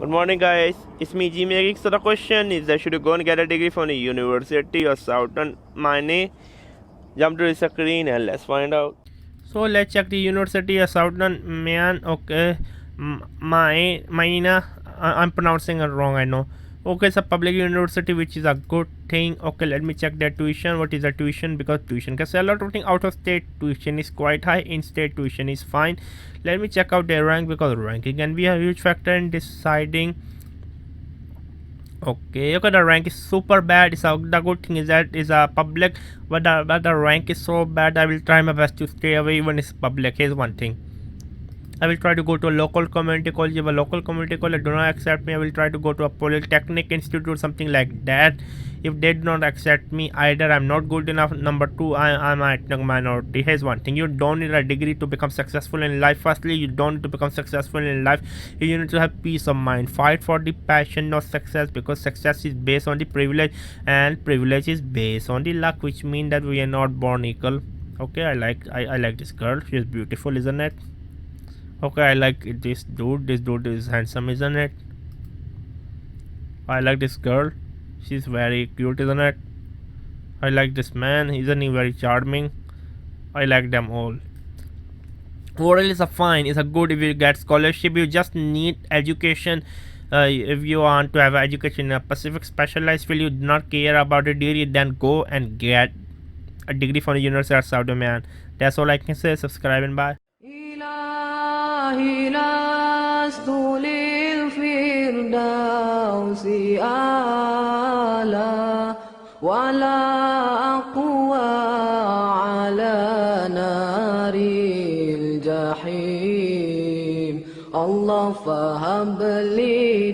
Good morning, guys. It's me, G Magic. So the question is that should you go and get a degree from the University of Southern Maine? Jump to the screen and let's find out. So let's check the University of Southern Maine. Okay, Maine. I'm pronouncing it wrong. I know. Okay, it's a public university, which is a good thing. Okay, let me check their tuition. What is the tuition? Because tuition can say a lot of things. Out of state tuition is quite high. In state tuition is fine. Let me check out their rank, because ranking can be a huge factor in deciding. Okay, the rank is super bad. The good thing is that it's a public, but the rank is so bad. I will try my best to stay away even it's public. Here's one thing. I will try to go to a local community college. If a local community college do not accept me, I will try to go to a polytechnic institute or something like that. If they do not accept me, either I'm not good enough, number two, I'm a ethnic minority. Here's one thing. You don't need a degree to become successful in life. Firstly, you don't need to become successful in life. You need to have peace of mind. Fight for the passion, not success, because success is based on the privilege and privilege is based on the luck, which means that we are not born equal. Okay, I like this girl. She's beautiful, isn't it? Okay, I like this dude. This dude is handsome, isn't it? I like this girl. She's very cute, isn't it? I like this man. Isn't he very charming? I like them all. Overall, it's a fine. It's a good if you get scholarship. You just need education. If you want to have education in a specific specialized field, you do not care about a degree, then go and get a degree from the University of Southern Maine. That's all I can say. Subscribe and bye. إلهي لست للفردوس أعلى ولا أقوى على نار الجحيم الله فهب لي